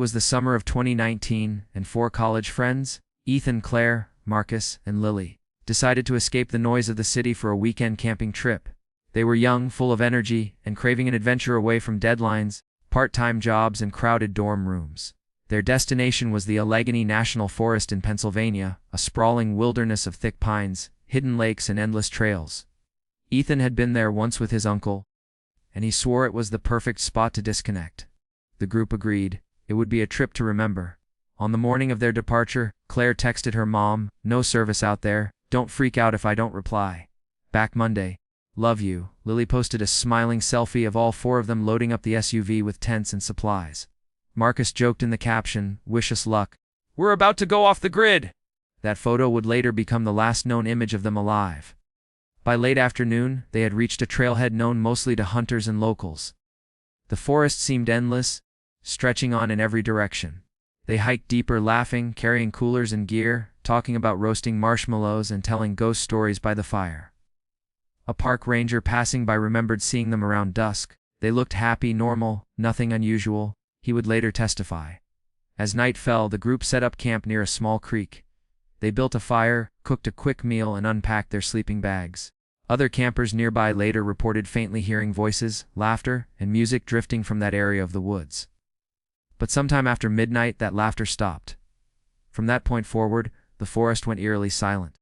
was the summer of 2019, and four college friends, Ethan, Claire, Marcus, and Lily, decided to escape the noise of the city for a weekend camping trip. They were young, full of energy, and craving an adventure away from deadlines, part-time jobs, and crowded dorm rooms. Their destination was the Allegheny National Forest in Pennsylvania, a sprawling wilderness of thick pines, hidden lakes, and endless trails. Ethan had been there once with his uncle, and he swore it was the perfect spot to disconnect. The group agreed. It would be a trip to remember. On the morning of their departure, Claire texted her mom, "No service out there, don't freak out if I don't reply. Back Monday. Love you." Lily posted a smiling selfie of all four of them loading up the SUV with tents and supplies. Marcus joked in the caption, "Wish us luck. We're about to go off the grid." That photo would later become the last known image of them alive. By late afternoon, they had reached a trailhead known mostly to hunters and locals. The forest seemed endless, stretching on in every direction. They hiked deeper, laughing, carrying coolers and gear, talking about roasting marshmallows and telling ghost stories by the fire. A park ranger passing by remembered seeing them around dusk. They looked happy, normal, nothing unusual, he would later testify. As night fell, the group set up camp near a small creek. They built a fire, cooked a quick meal, and unpacked their sleeping bags. Other campers nearby later reported faintly hearing voices, laughter, and music drifting from that area of the woods. But sometime after midnight, that laughter stopped. From that point forward, the forest went eerily silent.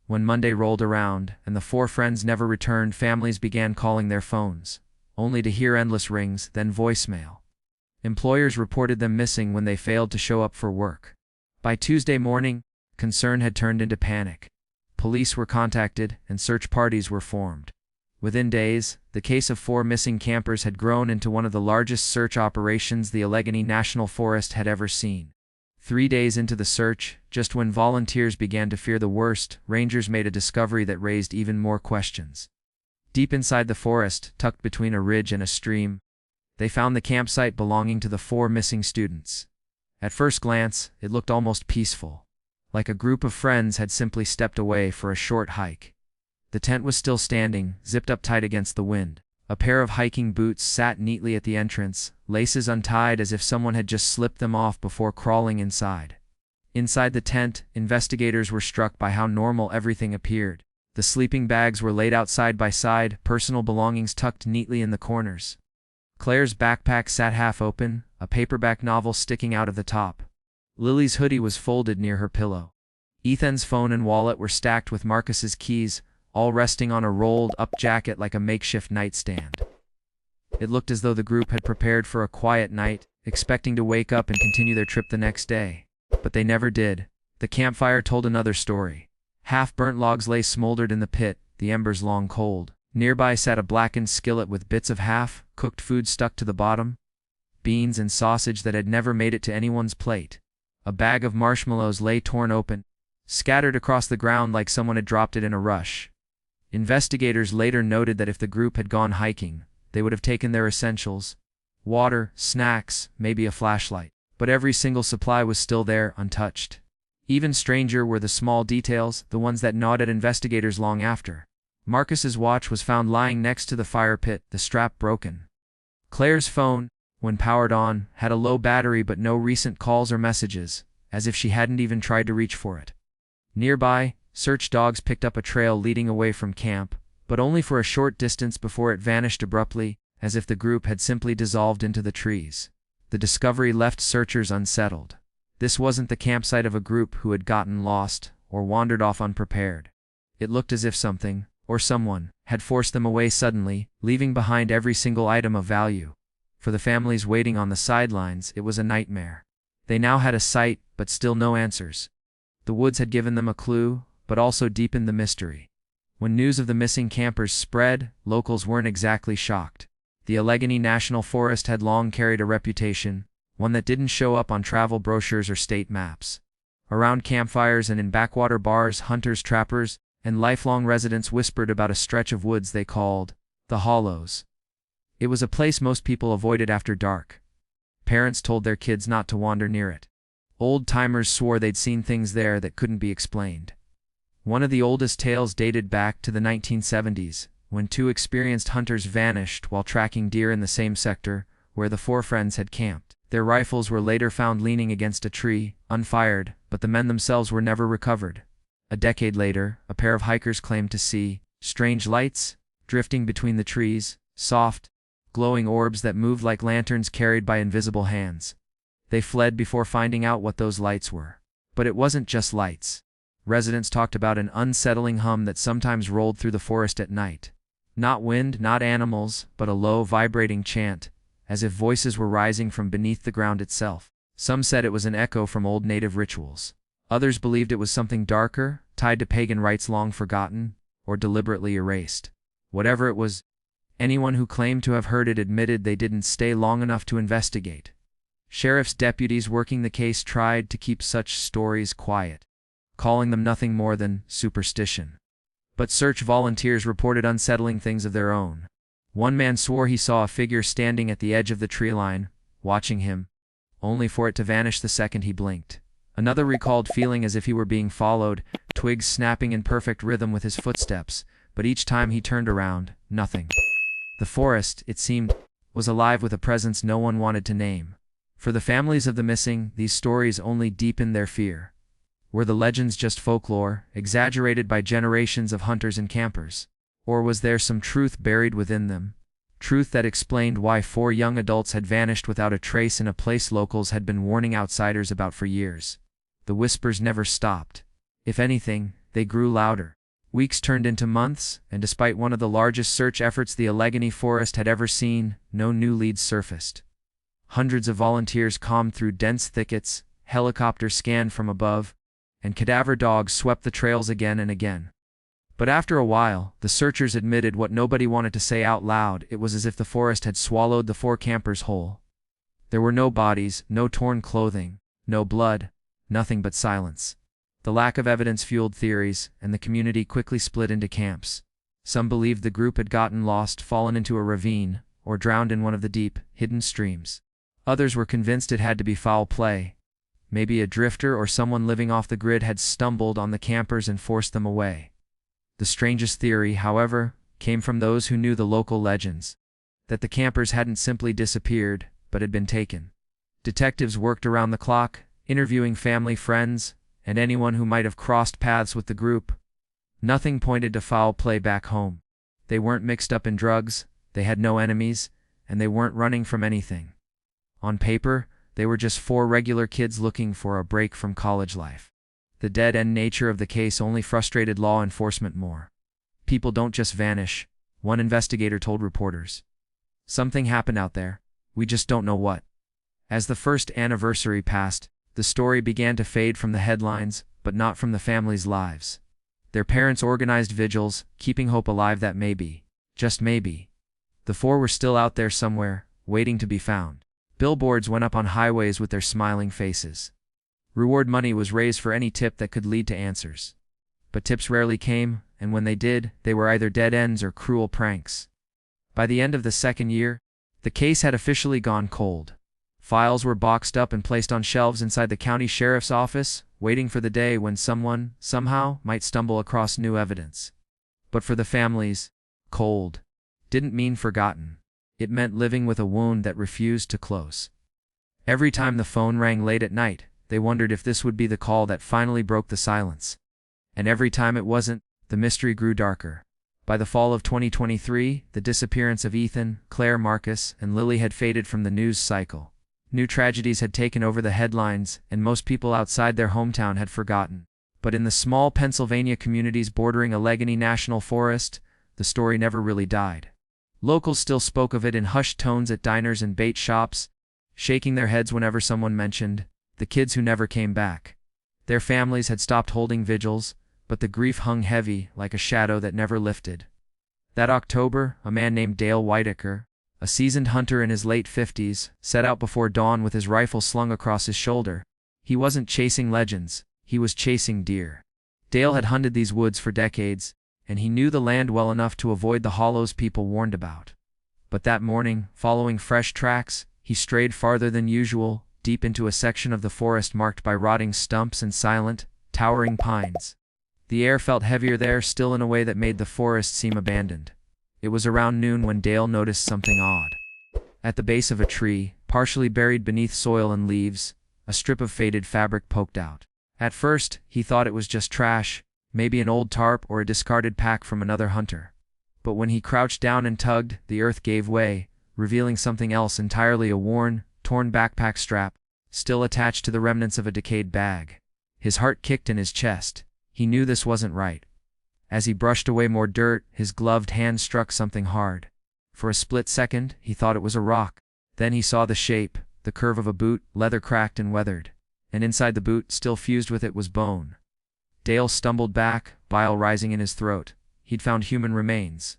When Monday rolled around, and the four friends never returned, families began calling their phones, only to hear endless rings, then voicemail. Employers reported them missing when they failed to show up for work. By Tuesday morning, concern had turned into panic. Police were contacted, and search parties were formed. Within days, the case of four missing campers had grown into one of the largest search operations the Allegheny National Forest had ever seen. 3 days into the search, just when volunteers began to fear the worst, rangers made a discovery that raised even more questions. Deep inside the forest, tucked between a ridge and a stream, they found the campsite belonging to the four missing students. At first glance, it looked almost peaceful, like a group of friends had simply stepped away for a short hike. The tent was still standing, zipped up tight against the wind. A pair of hiking boots sat neatly at the entrance, laces untied as if someone had just slipped them off before crawling inside. Inside the tent, investigators were struck by how normal everything appeared. The sleeping bags were laid out side by side, personal belongings tucked neatly in the corners. Claire's backpack sat half open, a paperback novel sticking out of the top. Lily's hoodie was folded near her pillow. Ethan's phone and wallet were stacked with Marcus's keys, all resting on a rolled-up jacket like a makeshift nightstand. It looked as though the group had prepared for a quiet night, expecting to wake up and continue their trip the next day. But they never did. The campfire told another story. Half-burnt logs lay smoldered in the pit, the embers long cold. Nearby sat a blackened skillet with bits of half-cooked food stuck to the bottom, beans and sausage that had never made it to anyone's plate. A bag of marshmallows lay torn open, scattered across the ground like someone had dropped it in a rush. Investigators later noted that if the group had gone hiking, they would have taken their essentials: water, snacks, maybe a flashlight. But every single supply was still there, untouched. Even stranger were the small details, the ones that gnawed at investigators long after. Marcus's watch was found lying next to the fire pit, the strap broken. Claire's phone, when powered on, had a low battery but no recent calls or messages, as if she hadn't even tried to reach for it. Nearby, search dogs picked up a trail leading away from camp, but only for a short distance before it vanished abruptly, as if the group had simply dissolved into the trees. The discovery left searchers unsettled. This wasn't the campsite of a group who had gotten lost or wandered off unprepared. It looked as if something, or someone, had forced them away suddenly, leaving behind every single item of value. For the families waiting on the sidelines, it was a nightmare. They now had a site, but still no answers. The woods had given them a clue, but also deepened the mystery. When news of the missing campers spread, locals weren't exactly shocked. The Allegheny National Forest had long carried a reputation, one that didn't show up on travel brochures or state maps. Around campfires and in backwater bars, hunters, trappers, and lifelong residents whispered about a stretch of woods they called the Hollows. It was a place most people avoided after dark. Parents told their kids not to wander near it. Old-timers swore they'd seen things there that couldn't be explained. One of the oldest tales dated back to the 1970s, when two experienced hunters vanished while tracking deer in the same sector where the four friends had camped. Their rifles were later found leaning against a tree, unfired, but the men themselves were never recovered. A decade later, a pair of hikers claimed to see strange lights drifting between the trees, soft, glowing orbs that moved like lanterns carried by invisible hands. They fled before finding out what those lights were. But it wasn't just lights. Residents talked about an unsettling hum that sometimes rolled through the forest at night. Not wind, not animals, but a low, vibrating chant, as if voices were rising from beneath the ground itself. Some said it was an echo from old native rituals. Others believed it was something darker, tied to pagan rites long forgotten, or deliberately erased. Whatever it was, anyone who claimed to have heard it admitted they didn't stay long enough to investigate. Sheriff's deputies working the case tried to keep such stories quiet, calling them nothing more than superstition. But search volunteers reported unsettling things of their own. One man swore he saw a figure standing at the edge of the tree line, watching him, only for it to vanish the second he blinked. Another recalled feeling as if he were being followed, twigs snapping in perfect rhythm with his footsteps, but each time he turned around, nothing. The forest, it seemed, was alive with a presence no one wanted to name. For the families of the missing, these stories only deepened their fear. Were the legends just folklore, exaggerated by generations of hunters and campers? Or was there some truth buried within them? Truth that explained why 4 young adults had vanished without a trace in a place locals had been warning outsiders about for years. The whispers never stopped. If anything, they grew louder. Weeks turned into months, and despite one of the largest search efforts the Allegheny Forest had ever seen, no new leads surfaced. Hundreds of volunteers combed through dense thickets, helicopters scanned from above, and cadaver dogs swept the trails again and again. But after a while, the searchers admitted what nobody wanted to say out loud. It was as if the forest had swallowed the 4 campers whole. There were no bodies, no torn clothing, no blood, nothing but silence. The lack of evidence fueled theories, and the community quickly split into camps. Some believed the group had gotten lost, fallen into a ravine, or drowned in one of the deep, hidden streams. Others were convinced it had to be foul play. Maybe a drifter or someone living off the grid had stumbled on the campers and forced them away. The strangest theory, however, came from those who knew the local legends, that the campers hadn't simply disappeared, but had been taken. Detectives worked around the clock, interviewing family, friends, and anyone who might have crossed paths with the group. Nothing pointed to foul play back home. They weren't mixed up in drugs, they had no enemies, and they weren't running from anything. On paper, they were just 4 regular kids looking for a break from college life. The dead-end nature of the case only frustrated law enforcement more. People don't just vanish, one investigator told reporters. Something happened out there, we just don't know what. As the first anniversary passed, the story began to fade from the headlines, but not from the families' lives. Their parents organized vigils, keeping hope alive that maybe, just maybe, the 4 were still out there somewhere, waiting to be found. Billboards went up on highways with their smiling faces. Reward money was raised for any tip that could lead to answers. But tips rarely came, and when they did, they were either dead ends or cruel pranks. By the end of the 2nd year, the case had officially gone cold. Files were boxed up and placed on shelves inside the county sheriff's office, waiting for the day when someone, somehow, might stumble across new evidence. But for the families, cold didn't mean forgotten. It meant living with a wound that refused to close. Every time the phone rang late at night, they wondered if this would be the call that finally broke the silence. And every time it wasn't, the mystery grew darker. By the fall of 2023, the disappearance of Ethan, Claire, Marcus, and Lily had faded from the news cycle. New tragedies had taken over the headlines, and most people outside their hometown had forgotten. But in the small Pennsylvania communities bordering Allegheny National Forest, the story never really died. Locals still spoke of it in hushed tones at diners and bait shops, shaking their heads whenever someone mentioned the kids who never came back. Their families had stopped holding vigils, but the grief hung heavy like a shadow that never lifted. That October, a man named Dale Whitaker, a seasoned hunter in his late 50s, set out before dawn with his rifle slung across his shoulder. He wasn't chasing legends, he was chasing deer. Dale had hunted these woods for decades, and he knew the land well enough to avoid the hollows people warned about. But that morning, following fresh tracks, he strayed farther than usual, deep into a section of the forest marked by rotting stumps and silent, towering pines. The air felt heavier there still in a way that made the forest seem abandoned. It was around noon when Dale noticed something odd. At the base of a tree, partially buried beneath soil and leaves, a strip of faded fabric poked out. At first, he thought it was just trash, maybe an old tarp or a discarded pack from another hunter. But when he crouched down and tugged, the earth gave way, revealing something else entirely: a worn, torn backpack strap, still attached to the remnants of a decayed bag. His heart kicked in his chest. He knew this wasn't right. As he brushed away more dirt, his gloved hand struck something hard. For a split second, he thought it was a rock. Then he saw the shape, the curve of a boot, leather cracked and weathered. And inside the boot, still fused with it, was bone. Dale stumbled back, bile rising in his throat. He'd found human remains.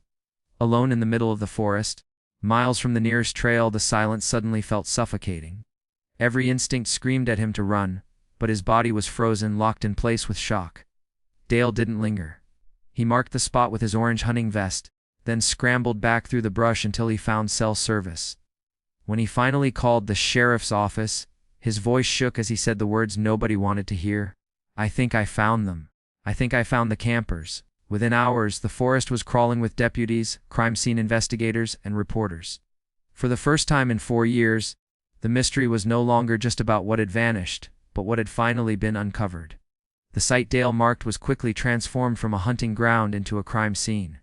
Alone in the middle of the forest, miles from the nearest trail, the silence suddenly felt suffocating. Every instinct screamed at him to run, but his body was frozen, locked in place with shock. Dale didn't linger. He marked the spot with his orange hunting vest, then scrambled back through the brush until he found cell service. When he finally called the sheriff's office, his voice shook as he said the words nobody wanted to hear. "I think I found them. I think I found the campers." Within hours, the forest was crawling with deputies, crime scene investigators, and reporters. For the first time in 4 years, the mystery was no longer just about what had vanished, but what had finally been uncovered. The site Dale marked was quickly transformed from a hunting ground into a crime scene.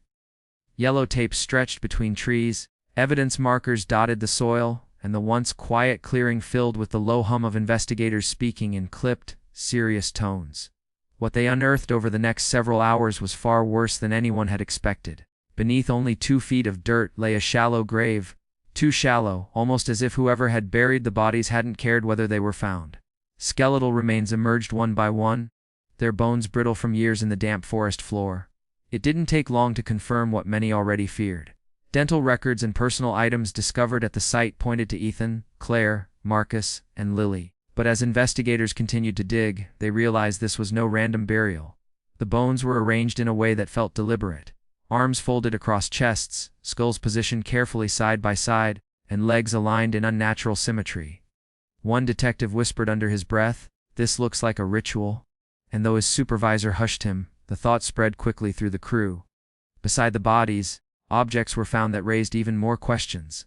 Yellow tape stretched between trees, evidence markers dotted the soil, and the once quiet clearing filled with the low hum of investigators speaking in clipped, serious tones. What they unearthed over the next several hours was far worse than anyone had expected. Beneath only 2 feet of dirt lay a shallow grave, too shallow, almost as if whoever had buried the bodies hadn't cared whether they were found. Skeletal remains emerged one by one, their bones brittle from years in the damp forest floor. It didn't take long to confirm what many already feared. Dental records and personal items discovered at the site pointed to Ethan, Claire, Marcus, and Lily. But as investigators continued to dig, they realized this was no random burial. The bones were arranged in a way that felt deliberate. Arms folded across chests, skulls positioned carefully side by side, and legs aligned in unnatural symmetry. One detective whispered under his breath, "This looks like a ritual." And though his supervisor hushed him, the thought spread quickly through the crew. Beside the bodies, objects were found that raised even more questions.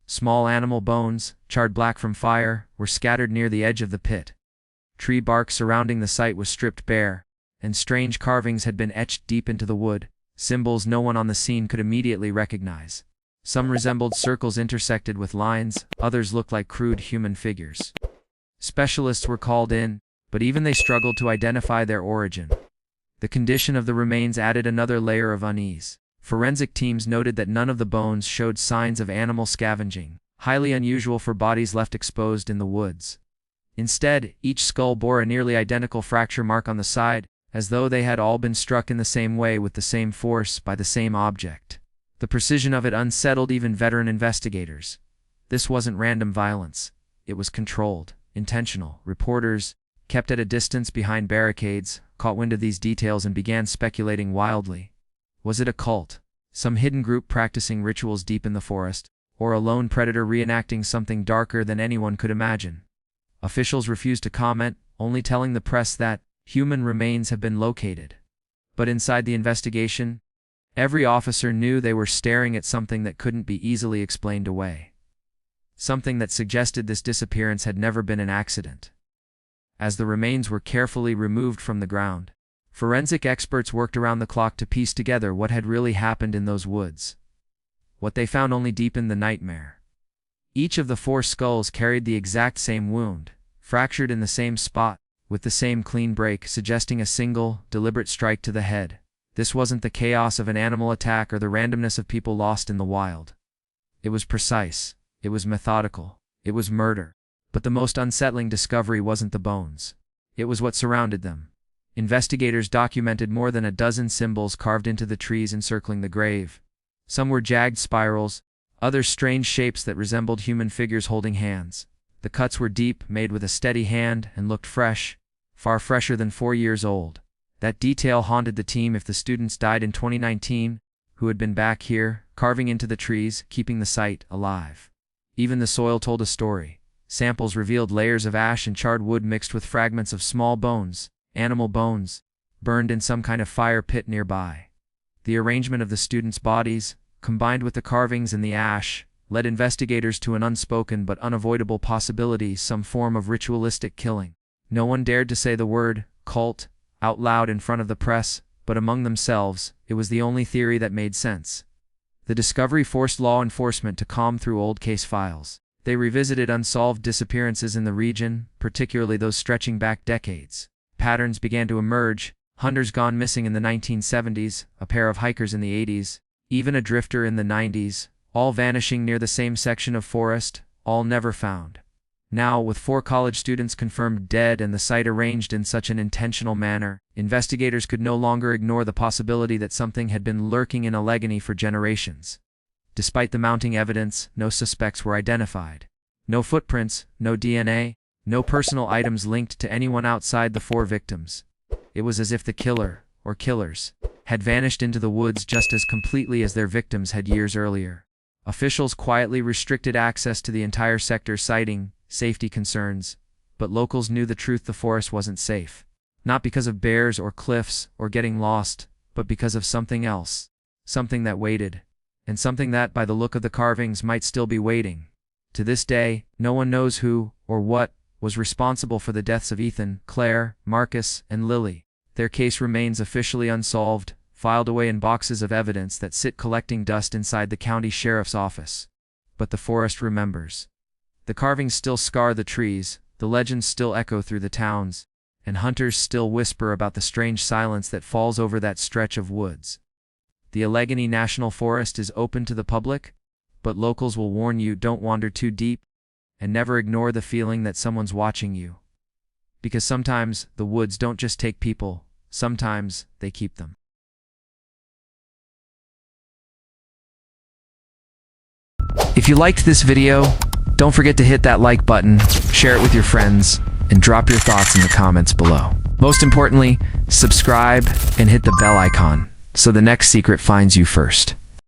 Small animal bones, charred black from fire, were scattered near the edge of the pit. Tree bark surrounding the site was stripped bare, and strange carvings had been etched deep into the wood, symbols no one on the scene could immediately recognize. Some resembled circles intersected with lines, others looked like crude human figures. Specialists were called in, but even they struggled to identify their origin. The condition of the remains added another layer of unease. Forensic teams noted that none of the bones showed signs of animal scavenging, highly unusual for bodies left exposed in the woods. Instead, each skull bore a nearly identical fracture mark on the side, as though they had all been struck in the same way with the same force by the same object. The precision of it unsettled even veteran investigators. This wasn't random violence. It was controlled, intentional. Reporters, kept at a distance behind barricades, caught wind of these details and began speculating wildly. Was it a cult, some hidden group practicing rituals deep in the forest, or a lone predator reenacting something darker than anyone could imagine? Officials refused to comment, only telling the press that human remains have been located. But inside the investigation, every officer knew they were staring at something that couldn't be easily explained away. Something that suggested this disappearance had never been an accident. As the remains were carefully removed from the ground, forensic experts worked around the clock to piece together what had really happened in those woods. What they found only deepened the nightmare. Each of the 4 skulls carried the exact same wound, fractured in the same spot, with the same clean break, suggesting a single, deliberate strike to the head. This wasn't the chaos of an animal attack or the randomness of people lost in the wild. It was precise. It was methodical. It was murder. But the most unsettling discovery wasn't the bones. It was what surrounded them. Investigators documented more than a dozen symbols carved into the trees encircling the grave. Some were jagged spirals, others strange shapes that resembled human figures holding hands. The cuts were deep, made with a steady hand, and looked fresh, far fresher than 4 years old. That detail haunted the team. If the students died in 2019, who had been back here, carving into the trees, keeping the site alive? Even the soil told a story. Samples revealed layers of ash and charred wood mixed with fragments of small bones, animal bones, burned in some kind of fire pit nearby. The arrangement of the students' bodies, combined with the carvings and the ash, led investigators to an unspoken but unavoidable possibility: some form of ritualistic killing. No one dared to say the word cult out loud in front of the press, but among themselves, it was the only theory that made sense. The discovery forced law enforcement to comb through old case files. They revisited unsolved disappearances in the region, particularly those stretching back decades. Patterns began to emerge: hunters gone missing in the 1970s, a pair of hikers in the 80s, even a drifter in the 90s, all vanishing near the same section of forest, all never found. Now, with 4 college students confirmed dead and the site arranged in such an intentional manner, investigators could no longer ignore the possibility that something had been lurking in Allegheny for generations. Despite the mounting evidence, no suspects were identified. No footprints, no DNA, no personal items linked to anyone outside the 4 victims. It was as if the killer, or killers, had vanished into the woods just as completely as their victims had years earlier. Officials quietly restricted access to the entire sector, citing safety concerns, but locals knew the truth: the forest wasn't safe. Not because of bears or cliffs or getting lost, but because of something else. Something that waited. And something that, by the look of the carvings, might still be waiting. To this day, no one knows who, or what, was responsible for the deaths of Ethan, Claire, Marcus, and Lily. Their case remains officially unsolved, filed away in boxes of evidence that sit collecting dust inside the county sheriff's office. But the forest remembers. The carvings still scar the trees, the legends still echo through the towns, and hunters still whisper about the strange silence that falls over that stretch of woods. The Allegheny National Forest is open to the public, but locals will warn you: don't wander too deep, and never ignore the feeling that someone's watching you. Because sometimes the woods don't just take people, sometimes they keep them. If you liked this video, don't forget to hit that like button, share it with your friends, and drop your thoughts in the comments below. Most importantly, subscribe and hit the bell icon so the next secret finds you first.